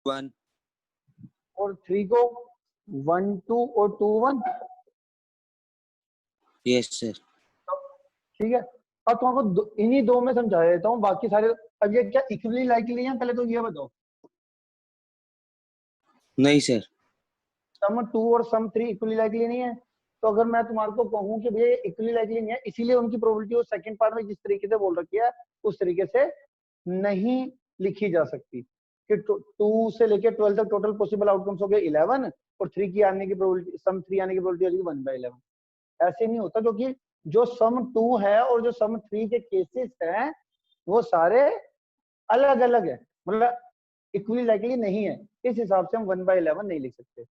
1 और 3 को 1 2 और 2 1। Yes sir. ठीक है, अब तुमको इन्हीं दो में समझा देता हूँ, बाकी सारे अब ये क्या इक्वली लाइकली है, पहले तो ये बताओ। नहीं सर। सम 2 और सम 3 इक्वली लाइकली नहीं है, तो अगर मैं तुम्हारे को कहूँ कि भैया इक्वली लाइकली नहीं है, इसीलिए उनकी प्रोबेबिलिटी वो सेकंड पार्ट में जिस तरीके से बोल रखी है उस तरीके से नहीं लिखी जा सकती कि 2 से लेके 12 तक टोटल पॉसिबल आउटकम्स हो गए 11 और 3 की आने की प्रोबेबिलिटी, सम 3 आने की प्रोबेबिलिटी हो जाएगी 1/11। ऐसे नहीं होता, क्योंकि जो सम 2 है और जो सम 3 के केसेस हैं वो सारे अलग अलग है, मतलब इक्वली लाइकली नहीं है। इस हिसाब से हम 1/11 नहीं लिख सकते।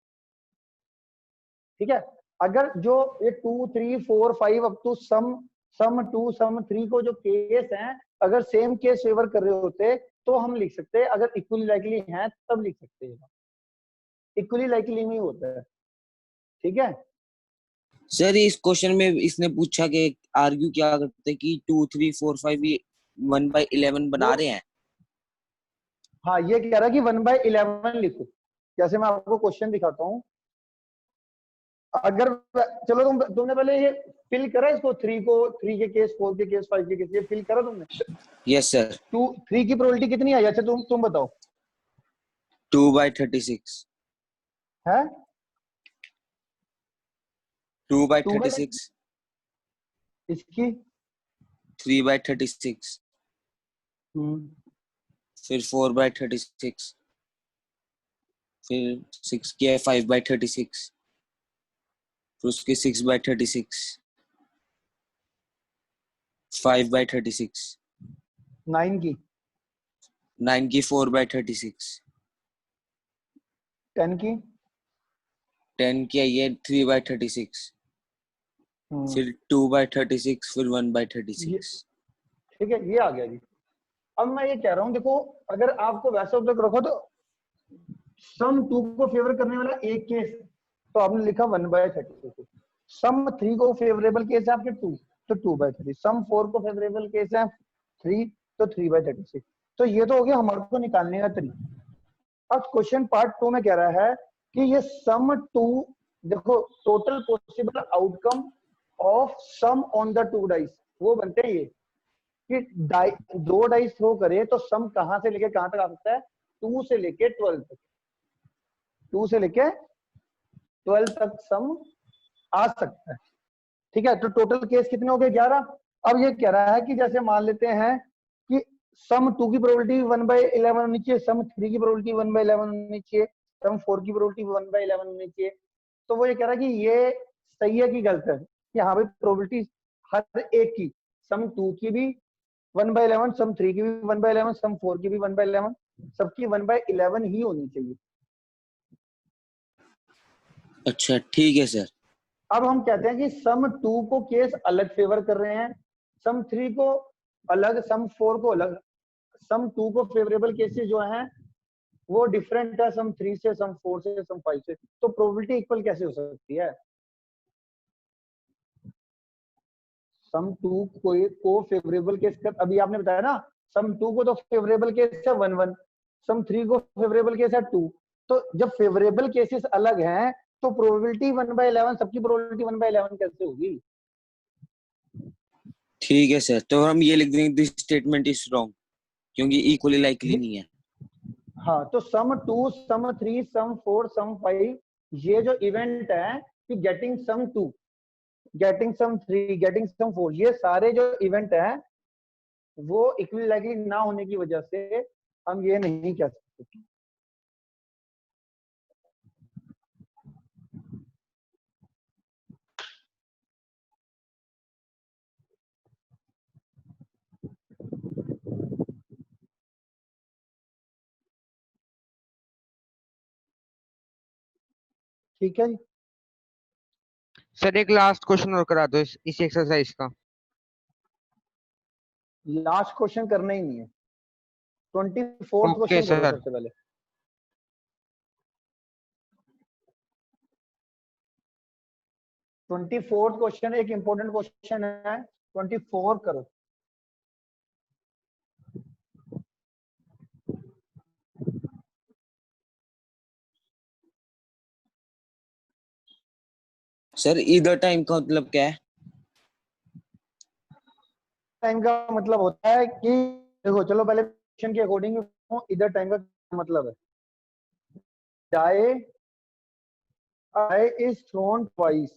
ठीक है, अगर जो ये 2 3 4 5 अप टू सम 2 सम 3 को जो केस हैं अगर सेम केस फेवर कर रहे होते तो हम लिख सकते हैं, अगर इक्वली लाइकली हैं तब लिख सकते हैं, इक्वली लाइकली में होता है। ठीक है सर इस क्वेश्चन में इसने पूछा कि आर्ग्यू क्या करते कि 2 3 4 5 ये 1/11 बना रहे हैं। हाँ, ये कह रहा है कि 1/11 लिखो। जैसे मैं आपको क्वेश्चन दिखाता हूँ, अगर चलो तुमने पहले ये फिल करा इसको, 3 को 3 के केस, 4 के केस, 5 के केस, ये फिल करा तुमने? Yes sir. 2 3 की प्रोबेबिलिटी कितनी आई? अच्छा तुम बताओ। 2/36 है 2/36 इसकी 3/36 फिर 4/36 फिर 6 की है 5/36 फिर उसके 6/36 5/36 9 की 9 की 4/36 10 की 10 की आई है 3/36 फिर 2/36 फिर 1/36। ठीक है, ये आ गया जी। अब मैं ये कह रहा हूँ, देखो अगर आपको वैसा तक रखो तो सम 2 को फेवर करने वाला एक केस तो आपने लिखा 1/36, सम 3 को फेवरेबल केस है आपके 2 तो 2/30, सम 4 को फेवरेबल केस है 3 तो 3/36। तो ये तो हो गया हमारे को निकालने का तरीका। अब क्वेश्चन पार्ट 2 में कह रहा है कि ये सम 2, देखो total possible outcome of sum on the 2 dice वो बनते हैं ये कि 2 डाइस थ्रो करे तो सम कहां से लेके कहां तक आ सकता है? 2 से लेके 12 तक, 2 से लेके 12 तक सम आ सकता है। ठीक है, तो टोटल केस कितने हो गए? 11। अब ये कह रहा है कि जैसे मान लेते हैं कि सम 2 की प्रोबेबिलिटी 1/11 होनी चाहिए, सम 3 की प्रोबेबिलिटी 1/11 होनी चाहिए, सम 4 की प्रोबेबिलिटी 1/11 होनी चाहिए। तो वो ये कह रहा है कि ये सही है कि गलत है कि हाँ भाई प्रोबेबिलिटी हर एक की, सम 2 की भी 1/11, सम 3 की भी 1/11, सम 4 की भी 1/11, सबकी 1/11 ही होनी चाहिए। अच्छा ठीक है सर। अब हम कहते हैं कि सम 2 को केस अलग फेवर कर रहे हैं, सम 3 को अलग, सम 4 को अलग, सम 2 को फेवरेबल केसेस जो हैं वो डिफरेंट है सम 3 से, सम 4 से, सम 5 से। तो प्रोबेबिलिटी इक्वल कैसे हो सकती है? सम 2 को फेवरेबल केस कर, अभी आपने बताया ना सम 2 को तो फेवरेबल केस है 1 1, सम 3 को फेवरेबल केस है 2। तो जब फेवरेबल केसेस अलग हैं तो प्रोबेबिलिटी 1/11, सबकी प्रोबेबिलिटी 1/11 कैसे होगी? ठीक है सर, तो हम ये लिख देंगे दिस स्टेटमेंट इज रॉन्ग क्योंकि इक्वली लाइकली नहीं है। हाँ, तो सम 2 सम 3 सम 4 सम 5 ये जो इवेंट है कि getting sum 2 getting sum 3 getting sum 4 ये सारे जो इवेंट है वो इक्वली लाइकली ना होने की वजह से हम ये नहीं कह सकते। ठीक है जी, सर एक लास्ट क्वेश्चन और करा दो इस एक्सरसाइज का। लास्ट क्वेश्चन करना ही नहीं है, 24th ओके क्वेश्चन करो सर। सबसे पहले। 24th क्वेश्चन एक इंपॉर्टेंट क्वेश्चन है, 24 करो। सर इधर टाइम का मतलब क्या है? टाइम का मतलब होता है कि देखो, चलो पहले क्वेश्चन के अकॉर्डिंग इधर टाइम का क्या मतलब है। die is thrown twice.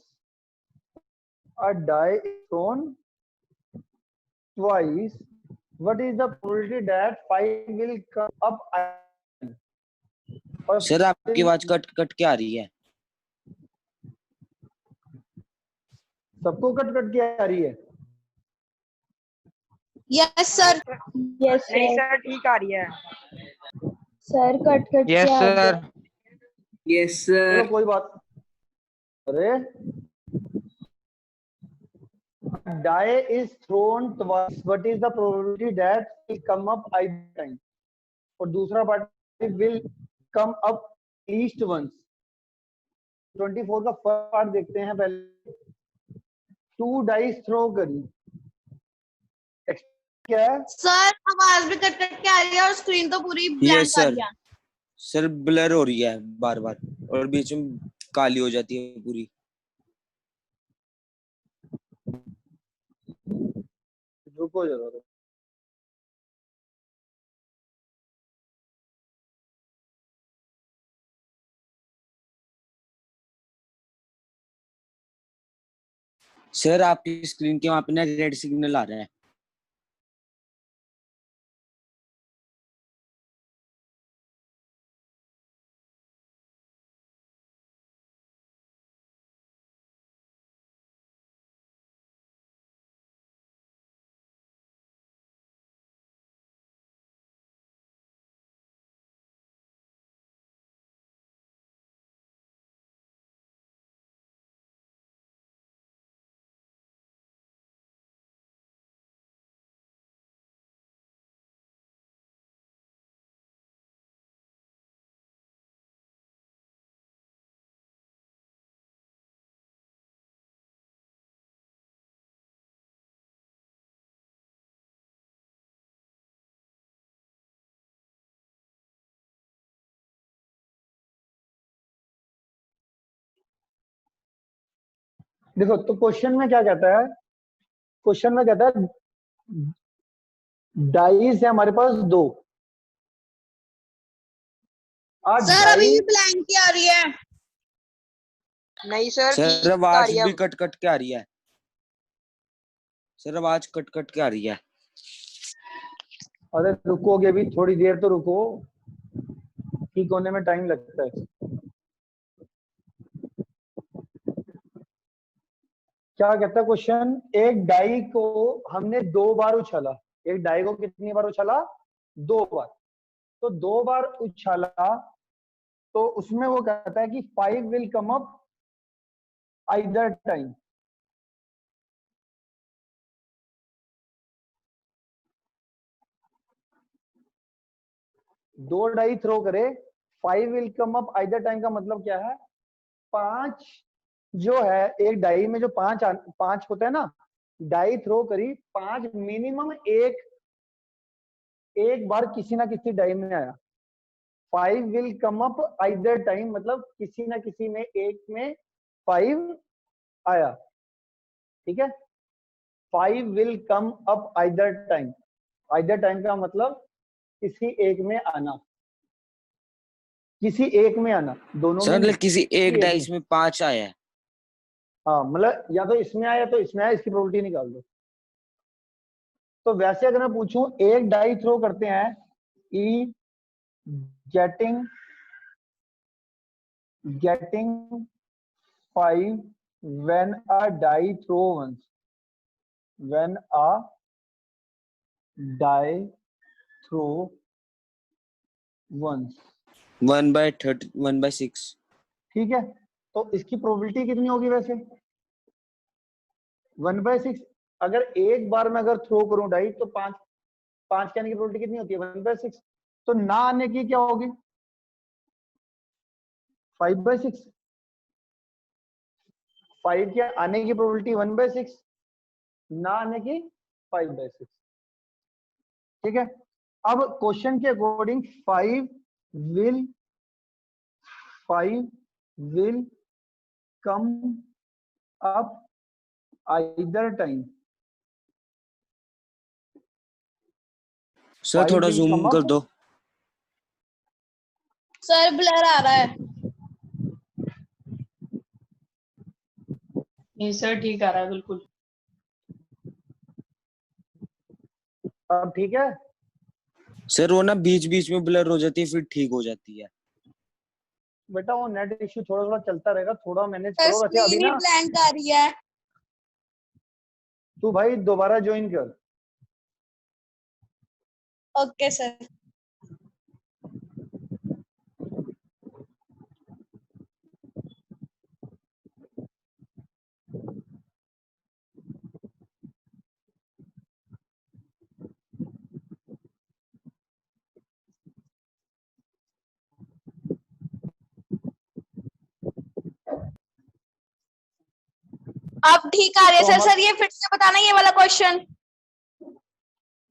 A die is thrown twice. What is the probability that 5 will come up again? और सर आपकी आवाज कट कट के आ रही है। सबको कट कट के आ रही है। Yes sir. यस नहीं सर। सर ठीक आ रही है। सर कट कट यस के आ रही सर। है। यस चलो सर। कोई बात। अरे die is thrown twice. What is the probability that will come up either time? और दूसरा part will come up least once. 24 का फर्स्ट पार्ट देखते हैं पहले। 2 डाइस थ्रो करी, क्या है? सर आवाज भी कट कट के आ रही है और स्क्रीन तो पूरी यस ब्लैंक आ सर। रही है। सर ब्लर हो रही है बार बार और बीच में काली हो जाती है पूरी। रुको जरा। सर आपकी स्क्रीन के वहां पे ना रेड सिग्नल आ रहा है। देखो तो क्वेश्चन में क्या कहता है। क्वेश्चन में कहता है डाइस है हमारे पास 2। सर अभी भी ब्लैंक ही आ रही है। नहीं सर सर ठीक आ आवाज रही है। भी कट कट के आ रही है। सर आवाज कट कट के आ रही है। अरे रुकोगे भी थोड़ी देर तो रुको, ठीक होने में टाइम लगता है। क्या कहता है क्वेश्चन, एक डाई को हमने 2 बार उछाला। एक डाई को कितनी बार उछाला? 2 बार। तो 2 बार उछाला तो उसमें वो कहता है कि 5 will come up either time. दो डाई थ्रो करे, 5 will come up either time का मतलब क्या है? 5 जो है, एक डाई में जो 5 होता है ना, डाई थ्रो करी 5 मिनिमम एक बार किसी ना किसी डाई में आया। 5 will come up either time मतलब किसी ना किसी में एक में 5 आया। ठीक है, 5 will come up either time. Either time का मतलब किसी एक में आना, किसी एक में आना, दोनों में सर नहीं, किसी एक में। डाइस में 5 आया है। हाँ मतलब या तो इसमें आया तो इसमें आया, इसकी प्रोबेबिलिटी निकाल दो। तो वैसे अगर मैं पूछूं, एक डाई थ्रो करते हैं, ई getting 5 when a die throw once, when a die throw once। 1/30 1/6। ठीक है, तो इसकी प्रोबेबिलिटी कितनी होगी वैसे? 1/6। अगर एक बार में अगर थ्रो करूं डाई तो 5 के आने की प्रोबेबिलिटी कितनी होती है? 1/6। तो ना आने की क्या होगी? 5/6। 5 के आने की प्रोबेबिलिटी 1/6, ना आने की 5/6। ठीक है, अब क्वेश्चन के according 5 will come up either time. Sir Five थोड़ा will जूम come कर up. दो। सर ब्लर आ रहा है। नहीं सर ठीक आ रहा है बिल्कुल। अब ठीक है। सर वो ना बीच बीच में ब्लर हो जाती है फिर ठीक हो जाती है। बेटा वो नेट इश्यू थोड़ा थोड़ा चलता रहेगा, थोड़ा मैनेज सर करो। वैसे अभी स्क्रीन ही ना ब्लैंक आ रही है। तू भाई दोबारा ज्वाइन कर। Okay sir. अब ठीक आ रही है तो सर। सर ये फिर से बताना ये वाला क्वेश्चन।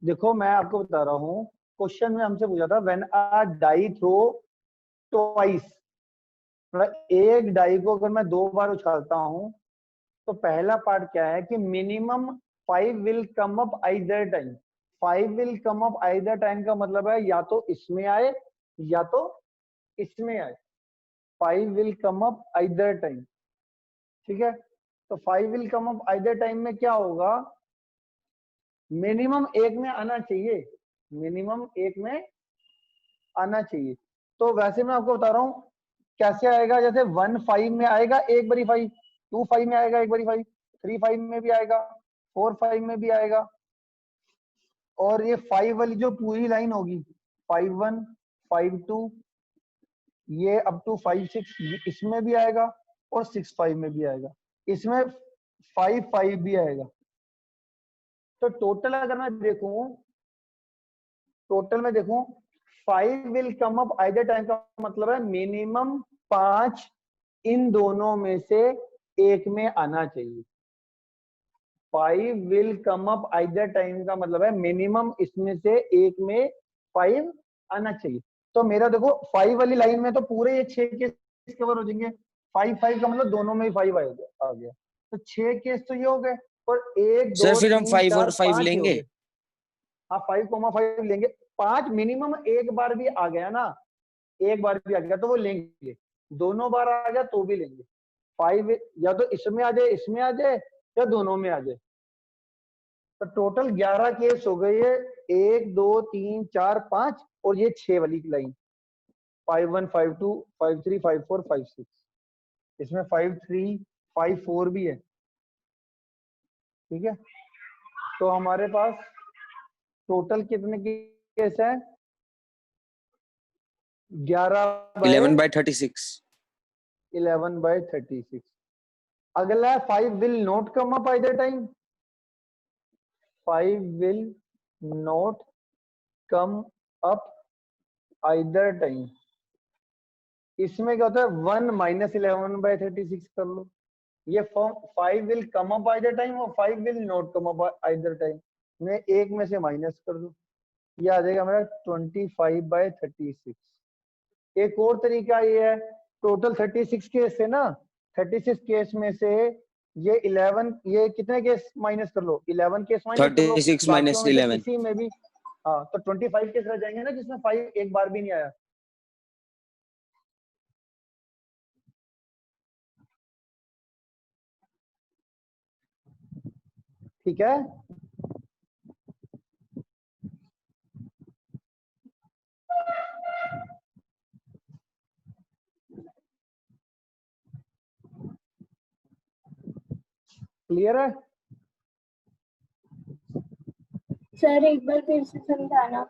देखो मैं आपको बता रहा हूँ, क्वेश्चन में हमसे पूछा था when a die throw twice, मतलब एक डाई को अगर मैं 2 बार उछालता हूँ तो पहला पार्ट क्या है कि minimum 5 will come up either time. 5 will come up either time का मतलब है या तो इसमें आए या तो इसमें आए। 5 will come up either time, ठीक है। तो 5 will come up either time में क्या होगा, मिनिमम एक में आना चाहिए, मिनिमम एक में आना चाहिए। तो वैसे मैं आपको बता रहा हूँ कैसे आएगा। जैसे 1 5 में आएगा एक बारी 5, 2 5 में आएगा एक बारी 5, 3 5 में भी आएगा, 4 5 में भी आएगा। और ये 5 वाली जो पूरी लाइन होगी 5 1 5 2 ये अप टू 5 6 इसमें भी आएगा और 6 5 में भी आएगा, इसमें 5 5 भी आएगा। तो टोटल अगर मैं देखूं, टोटल में देखूं 5 will come up either time का मतलब है मिनिमम 5 इन दोनों में से एक में आना चाहिए। 5 will come up either time का मतलब है मिनिमम इसमें से एक में 5 आना चाहिए। तो मेरा देखो 5 वाली लाइन में तो पूरे ये 6 केस कवर हो जाएंगे। 5 5 का मतलब दोनों में ही 5 आ गया। तो 6 केस तो ये हो गए और 1 सर 2 फिर हम 3 5 4 और 5 5 ही हो लेंगे। गए। हाँ 5,5 लेंगे। 5 मिनिमम एक बार भी आ गया ना, एक बार भी आ गया तो वो लेंगे, दोनों बार आ गया तो भी लेंगे। 5 या तो इसमें आ जाए, इसमें आ जाए, या दोनों में आ जाए। तो टोटल 11 केस हो गए। 1 2 3 4 5 और ये 6 वाली लाइन 5 1 5 2 5 3 5 4 5 6, इसमें 5 3 5 4 भी है, ठीक है। तो हमारे पास टोटल कितने केस है, 11/36। 11/36। अगला है 5 will not come up either time. 5 will not come up either time. इसमें क्या होता है 1 - 11/36 कर लो। ये form 5 will come up either time और 5 will not come up either time में एक में से माइनस कर दो, ये आ जाएगा मेरा 25/36। एक और तरीका ये है, टोटल 36 केस है ना, 36 केस में से ये 11, ये कितने केस माइनस कर लो, 11 केस माइनस कर लो, 36 बाकियों - में से 11। किसी में भी। हाँ तो 25 केस रह जाएंगे ना जिसमें 5 एक बार भी नहीं आया। ठीक है। क्लियर है। सर एक बार फिर से समझाना।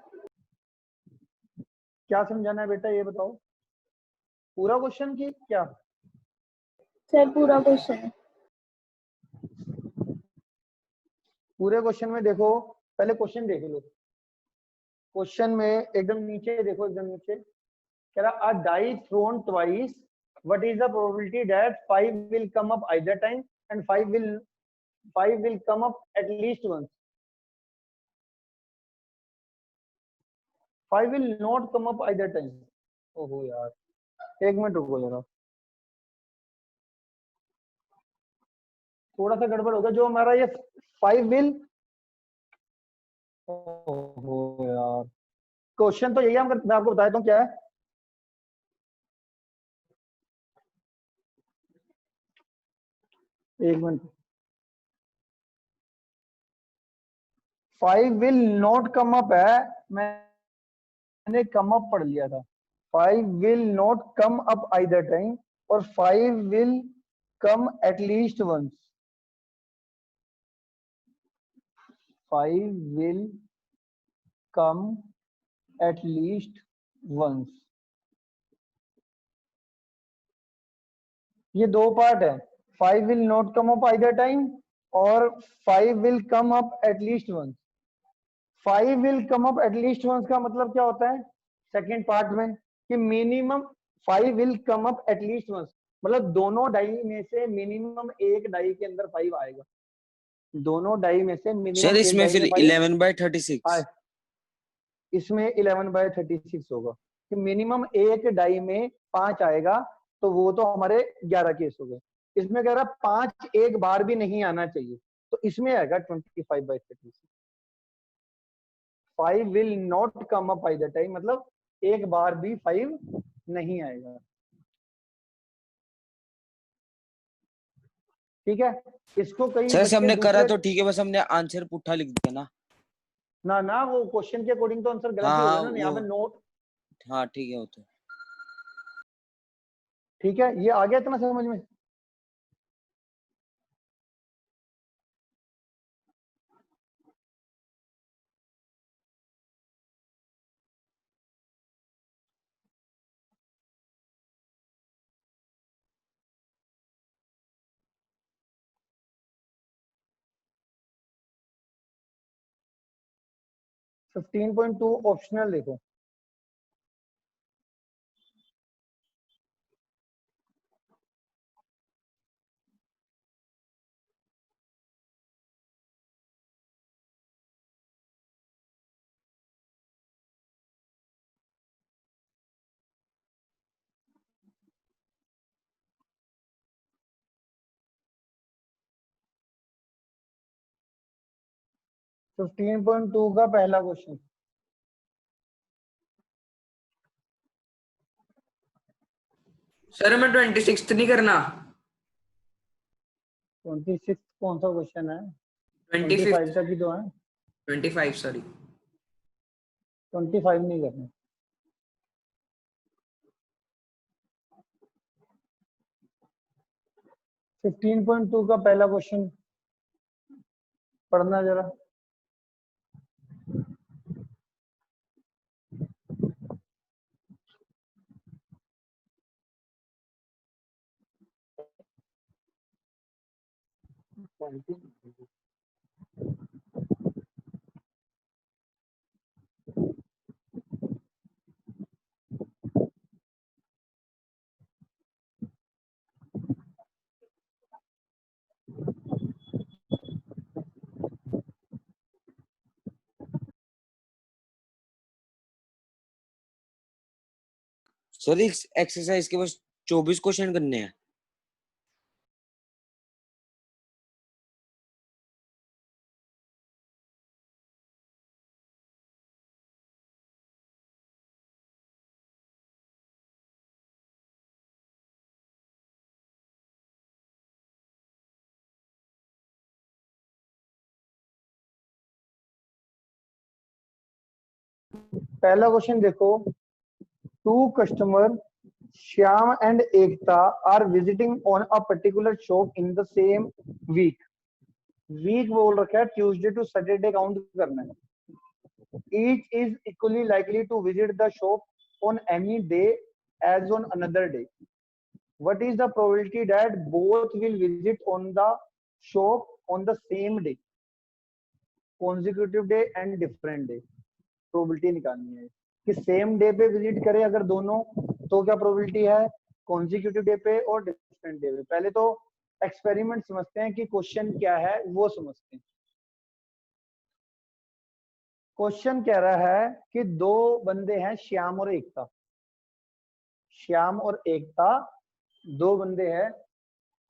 क्या समझाना है बेटा ये बताओ, पूरा क्वेश्चन की क्या। सर पूरा क्वेश्चन। पूरे क्वेश्चन में देखो, पहले क्वेश्चन देख लो। क्वेश्चन में एकदम नीचे देखो, एकदम नीचे कह रहा a die thrown twice, what is the probability that 5 will come up either time and 5 will come up at least once. 5 will not come up either time. ओहो यार, एक मिनट रुको जरा। थोड़ा सा गड़बड़ होगा। जो हमारा ये 5 विल, ओहो यार, क्वेश्चन तो यही है, मैं आपको बताता हूँ क्या है। एक minute, 5 will not come up है, मैंने कम अप पढ़ लिया था। 5 will not come up either time, और 5 will come at least once. 5 will come at least once, ये दो पार्ट है। 5 will not come up either time और 5 will come up at least once. 5 will come up at least once का मतलब क्या होता है सेकेंड पार्ट में, कि minimum 5 will come up at least once, मतलब दोनों डाई में से मिनिमम एक डाई के अंदर 5 आएगा। दोनों डाई में से सर मिनिमम एक इसमें डाई फिर में 5 11/36 आए। इसमें 11/36 होगा कि मिनिमम एक डाई में 5 आएगा, तो वो तो हमारे 11 केस हो गए। इसमें कह रहा 5 एक बार भी नहीं आना चाहिए, तो इसमें आएगा 25/36। 5 will not come up by the time, मतलब एक बार भी 5 नहीं आएगा। ठीक है, इसको कई सर बच्चे हमने करा दूसरे तो ठीक है, बस हमने आंसर पुट्ठा लिख दिया ना। ना वो क्वेश्चन के अकॉर्डिंग तो आंसर गलत हाँ ही हाँ होगा ना, यहाँ पे वो, नोट। हाँ ठीक है वो तो। ठीक है, ये आ गया इतना समझ में। फिफ्टीन 15.2 ऑप्शनल देखो। फिफ्टीन 15.2 का पहला क्वेश्चन, सर मैं 26 नहीं करना। 26 कौन सा क्वेश्चन है? 25 25 तक ही तो है। 25 सॉरी। 25 नहीं करना। फिफ्टीन 15.2 का पहला क्वेश्चन पढ़ना जरा। सर इस एक्सरसाइज के बस 24 क्वेश्चन करने हैं। पहला क्वेश्चन देखो, two customer Shyam and Ekta are visiting on a particular shop in the same week. Week बोल रखा है, ट्यूसडे टू सैटरडे काउंट करना है। Each is equally likely to visit the shop on any day as on another day. What is the probability that both will visit on the shop on the same day, consecutive day and different day? Probability निकालनी है कि same day पे visit करें अगर दोनों, तो क्या probability है, कॉन्जिक्यूटिव डे पे और डिफरेंट डे पे। पहले तो एक्सपेरिमेंट समझते हैं कि क्वेश्चन क्या है वो समझते हैं। क्वेश्चन कह रहा है कि दो बंदे हैं श्याम और एकता। श्याम और एकता दो बंदे हैं,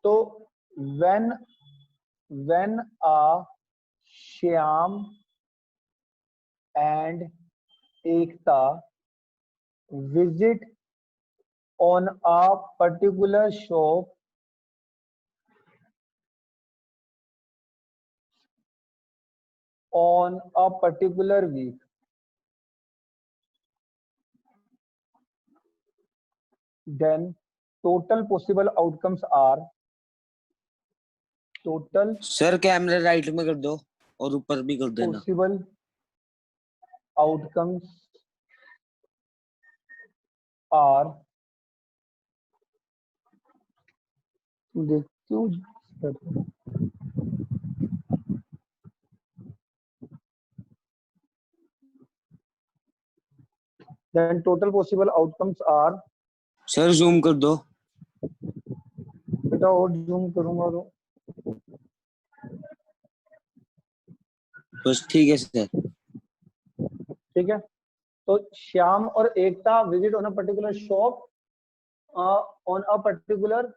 तो when when a Shyam and Ekta visit on a particular shop on a particular week, then total possible outcomes are total sir camera right में कर दो और ऊपर भी कर देना। possible outcomes are क्यों then total possible outcomes are sir zoom कर दो। बेटा और जूम करूंगा तो बस ठीक है सर। ठीक है। तो श्याम और Ekta visit on a particular shop on a particular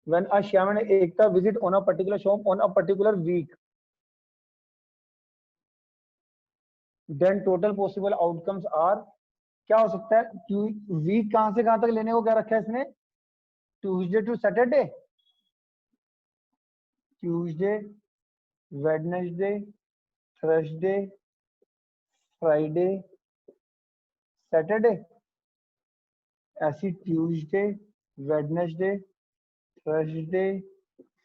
when a Shyam and Ekta visit on a particular shop on a particular week, then total possible outcomes are क्या हो सकता है? वीक कहां से कहां तक लेने को क्या रखा है इसने? Tuesday to Saturday, Tuesday, Wednesday, Thursday, Friday, Saturday. ऐसी Tuesday, Wednesday, Thursday,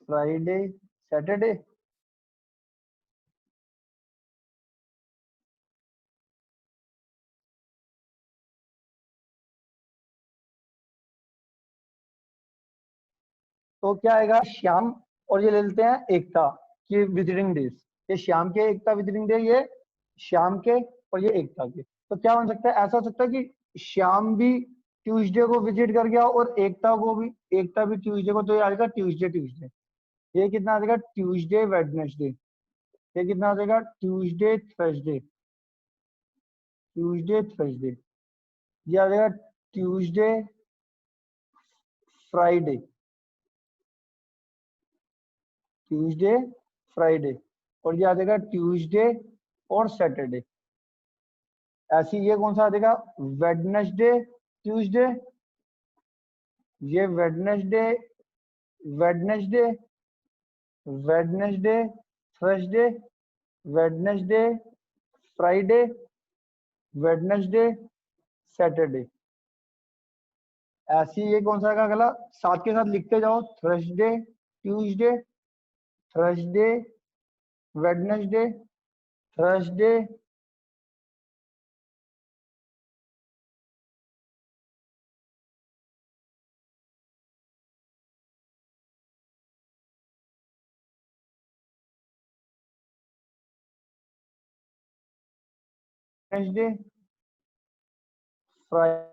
Friday, Saturday. तो क्या आएगा? श्याम और ये ले लेते हैं एकता के विजिटिंग डेज। ये श्याम के एकता विजिटिंग डे, ये श्याम के और ये एकता के। तो क्या बन सकता है? ऐसा हो सकता है कि श्याम भी ट्यूसडे को विजिट कर गया और एकता भी ट्यूसडे को। तो ये आ जाएगा ट्यूसडे ट्यूसडे। ये कितना आ जाएगा? Tuesday Wednesday. ये कितना आ जाएगा? Tuesday Thursday, Tuesday Thursday. ये आ जाएगा ट्यूसडे फ्राइडे, ट्यूसडे फ्राइडे। और ये आ जाएगा ट्यूसडे और सैटरडे। ऐसी ये कौन सा आ जाएगा? वेडनेसडे ट्यूसडे, ये Wednesday Wednesday Wednesday Thursday, Wednesday Friday, Wednesday Saturday. ऐसी ये कौन सा आएगा अगला? साथ के साथ लिखते जाओ। Thursday Tuesday, Thursday Wednesday, Thursday Wednesday, Friday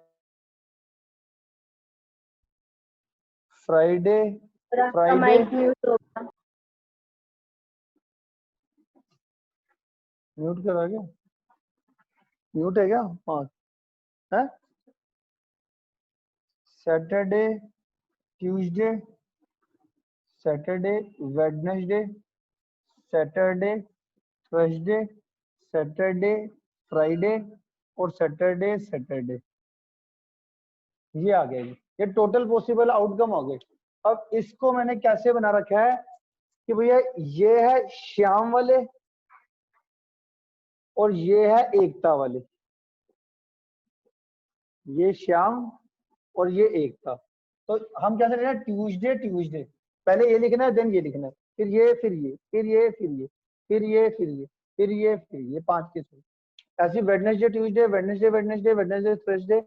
Friday. Mic mute होगा। म्यूट करा क्या? म्यूट है क्या? हाँ है। Saturday Tuesday, Saturday Wednesday, Saturday Thursday, Saturday Friday और सैटरडे सैटरडे। ये आ गया जी। ये टोटल पॉसिबल आउटकम हो गए। अब इसको मैंने कैसे बना रखा है कि भैया ये है श्याम वाले और ये है एकता वाले। ये श्याम और ये एकता। तो हम कैसे लिखना है? ट्यूसडे ट्यूसडे, पहले ये लिखना है, देन ये लिखना है, फिर ये फिर ये फिर ये फिर ये फिर ये फिर ये फिर ये फिर ये 5 के थ्रू। ऐसे Wednesday Tuesday, Wednesday Wednesday, Wednesday Thursday,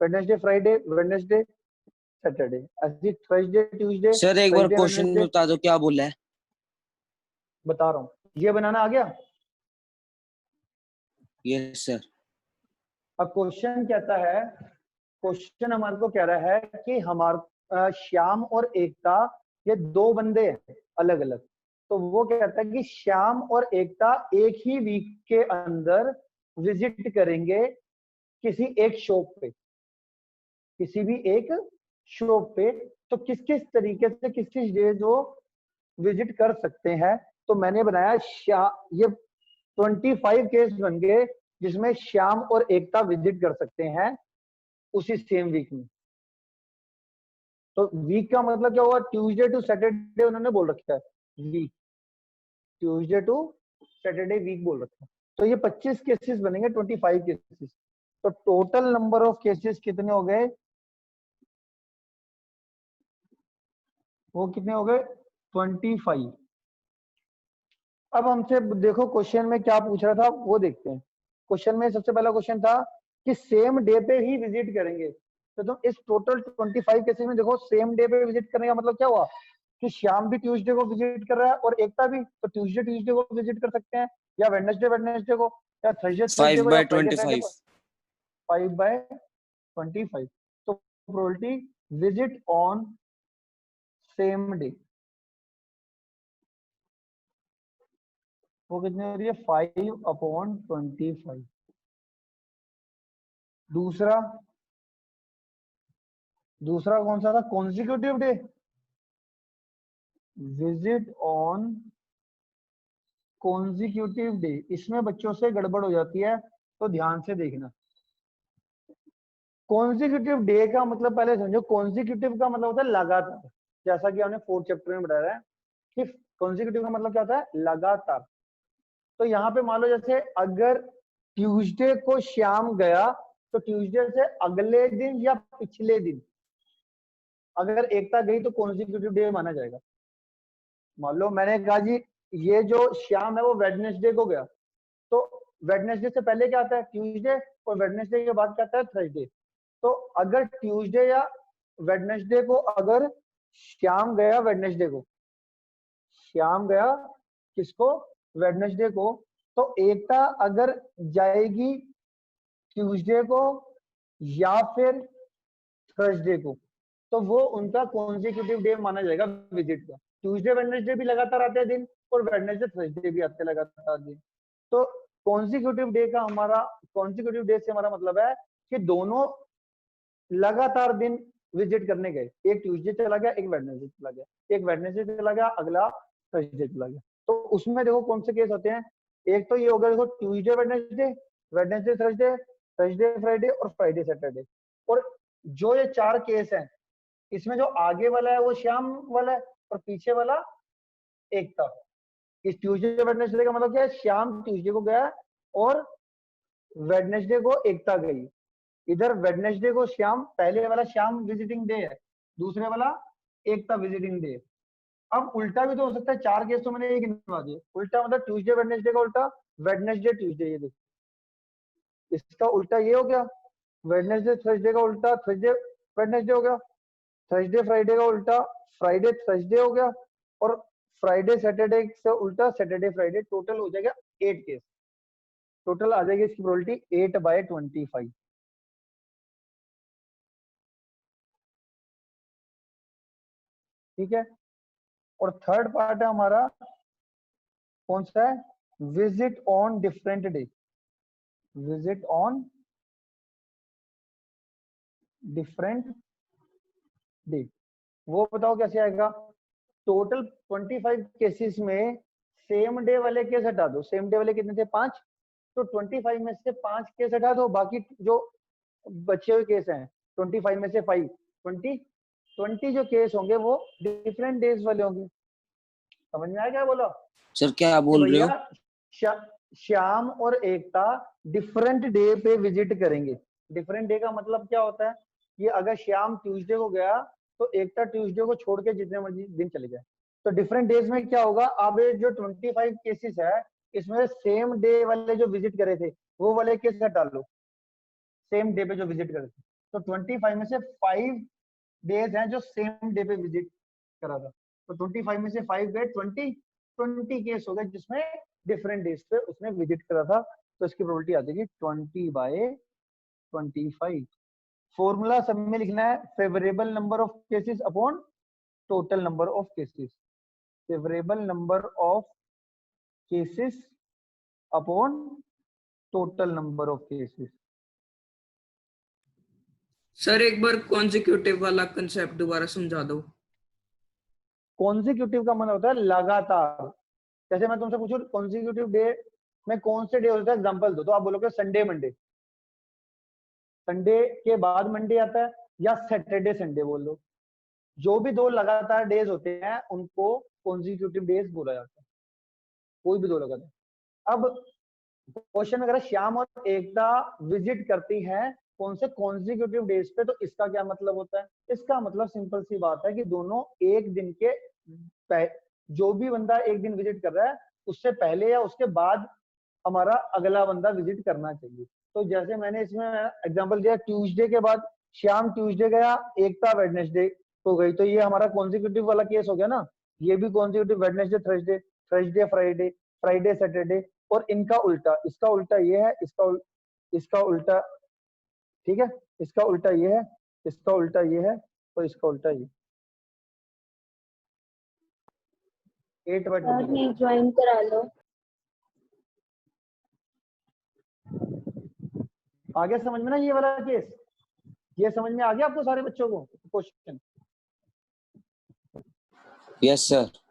Wednesday Friday, Wednesday Saturday. ऐसे थर्सडे ट्यूसडे, सर एक बार फ्राइडे क्वेश्चन में वेडनेसडे। बता दो क्या बोला है। बता रहा हूँ, ये बनाना आ गया। Yes sir. अब क्वेश्चन कहता है, क्वेश्चन हमारे को कह रहा है कि हमारे श्याम और एकता ये दो बंदे हैं अलग अलग। तो वो कहता है कि श्याम और एकता एक ही वीक के अंदर विजिट करेंगे किसी एक शॉप पे, किसी भी एक शॉप पे। तो किस किस तरीके से किस किस डेज वो विजिट कर सकते हैं। तो मैंने बनाया ये 25 केस बन गए जिसमें श्याम और एकता विजिट कर सकते हैं उसी सेम वीक में। तो वीक का मतलब क्या हुआ, ट्यूसडे टू सैटरडे उन्होंने बोल रखा है, week, Tuesday to Saturday week बोल रखा है। तो ये 25 केसेस बनेंगे, 25 केसेस। तो टोटल नंबर ऑफ केसेस कितने हो गए, वो कितने हो गए 25। अब हमसे देखो क्वेश्चन में क्या पूछ रहा था वो देखते हैं। क्वेश्चन में सबसे पहला क्वेश्चन था कि सेम डे पे ही विजिट करेंगे। तो तुम इस टोटल 25 केसेस में देखो सेम डे पे विजिट करने का मतलब क्या हुआ कि श्याम भी ट्यूसडे को विजिट कर रहा है और एकता भी, तो ट्यूसडे को विजिट कर सकते हैं, या वेडनेसडे को, या थर्सडे को, या 5/25। फ्राइडे 5/25। तो probability visit on same day वो कितनी हो रही है 5/25। दूसरा कौन सा था, consecutive day, visit on consecutive day. इसमें बच्चों से गड़बड़ हो जाती है तो ध्यान से देखना। कॉन्जिक्यूटिव डे का मतलब पहले समझो, कॉन्जिक्यूटिव का मतलब होता है लगातार, जैसा कि हमने 4th चैप्टर में बताया है कि कॉन्जिक्यूटिव का मतलब क्या होता है, लगातार। तो यहाँ पे मान लो जैसे अगर ट्यूसडे को श्याम गया तो ट्यूसडे से अगले दिन या पिछले दिन अगर एकता गई तो कॉन्जिक्यूटिव डे माना जाएगा। मान लो मैंने कहा जी ये जो श्याम है वो वेडनेसडे को गया, तो वेडनेसडे से पहले क्या आता है ट्यूसडे, और वेडनेसडे के बाद क्या आता है थर्सडे। तो अगर ट्यूसडे या वेडनेसडे को अगर श्याम गया वेडनेसडे को, श्याम गया किसको, वेडनेसडे को, तो एकता अगर जाएगी ट्यूसडे को या फिर थर्सडे को, तो वो उनका कॉन्जिक्यूटिव डे माना जाएगा विजिट का। ट्यूसडे वेडनेसडे भी लगातार आते हैं दिन, और वेडनेसडे थर्सडे भी आते हैं लगातार दिन। तो कॉन्जिक्यूटिव डे का हमारा, कॉन्जिक्यूटिव डे से हमारा मतलब है कि दोनों लगातार दिन विजिट करने गए, एक ट्यूसडे चला गया, एक वेडनेसडे चला गया, एक वेडनेसडे चला गया, अगला थर्सडे चला गया। तो उसमें देखो कौन से केस होते हैं, एक तो ये हो गया देखो Tuesday Wednesday, Wednesday Thursday, Thursday Friday और फ्राइडे सैटरडे। और जो ये 4 केस हैं इसमें जो आगे वाला है वो श्याम वाला है और पीछे वाला एकता। इस ट्यूसडे वेडनेसडे का मतलब क्या है, श्याम ट्यूसडे को गया और वेडनेसडे को एकता गई। इधर वेडनेसडे को श्याम, पहले वाला श्याम विजिटिंग डे है, दूसरे वाला एकता विजिटिंग डे। अब उल्टा भी तो हो सकता है, 4 केस तो मैंने एक गिनवा दिए। उल्टा मतलब ट्यूसडे वेडनेसडे का उल्टा, वेडनेसडे ट्यूसडे, ये देखो इसका उल्टा ये हो गया, वेडनेसडे थर्सडे का उल्टा थर्सडे वेडनेसडे हो गया, थर्सडे फ्राइडे का उल्टा फ्राइडे थर्सडे हो गया, और फ्राइडे सैटरडे से उल्टा सैटरडे फ्राइडे। टोटल हो जाएगा 8 केस। टोटल आ जाएगी इसकी प्रोबेबिलिटी 8/25। ठीक है। और थर्ड पार्ट है हमारा कौन सा है, visit on different day, visit on different day. वो बताओ कैसे आएगा। टोटल 25 केसेस में सेम डे वाले केस हटा दो। सेम डे वाले कितने थे 5, तो 25 में से 5 केस हटा दो, बाकी जो बचे हुए केस हैं 25 में से 5, 20 जो केस होंगे वो डिफरेंट डेज वाले होंगे। समझ में आया क्या बोला सर क्या बोल रहे हो, श्याम और एकता डिफरेंट डे पे विजिट करेंगे। डिफरेंट डे का मतलब क्या होता है, ये अगर श्याम ट्यूसडे को गया तो एकता ट्यूसडे को छोड़ के जितने मर्जी दिन चले जाए। तो डिफरेंट डेज में क्या होगा, अब ये जो 25 केसेस है इसमें सेम डे वाले जो विजिट करे थे वो वाले केस हटा लो, सेम डे पे जो विजिट करे थे। तो 25 में से 5 डेज हैं जो सेम डे पे विजिट करा था। तो 25 में से 5 गए 20 केस हो गए जिसमें डिफरेंट डेज पे उसने विजिट करा था। तो इसकी प्रोबेबिलिटी आ जाएगी 20/25। फॉर्मूला सब में लिखना है, favourable number of cases upon total number of cases, favourable number of cases upon total number of cases. Sir एक बार कॉन्जिक्यूटिव वाला कंसेप्ट दोबारा समझा दो। कॉन्जिक्यूटिव का मतलब होता है लगातार। जैसे मैं तुमसे पूछूं कॉन्जिक्यूटिव डे में कौन से डे होता है, एग्जांपल दो, तो आप बोलोगे संडे मंडे, संडे के बाद मंडे आता है, या सैटरडे संडे बोल दो। जो भी दो लगातार डेज होते हैं उनको कॉन्जिक्यूटिव डेज बोला जाता है, कोई भी दो लगातार। अब क्वेश्चन अगर श्याम और एकता विजिट करती हैं कौन से कॉन्जिक्यूटिव डेज पे, तो इसका क्या मतलब होता है? इसका मतलब सिंपल सी बात है कि दोनों एक दिन के जो भी बंदा एक दिन विजिट कर रहा है उससे पहले या उसके बाद हमारा अगला बंदा विजिट करना चाहिए। तो जैसे मैंने इसमें एग्जांपल दिया, ट्यूसडे के बाद श्याम ट्यूसडे गया, एकता वेडनेसडे को गई, तो ये हमारा कॉन्जिक्यूटिव वाला केस हो गया ना। ये भी consecutive, Wednesday Thursday, Thursday Friday, Friday Saturday, और इनका उल्टा, इसका उल्टा ये है, इसका उल्टा, ठीक है, इसका उल्टा ये है, इसका उल्टा ये है, और इसका उल्टा ये। 8/22 रिज्वाइन करा लो। आगे समझ में ना ये वाला केस, ये समझ में आ गया आपको सारे बच्चों को क्वेश्चन? Yes sir.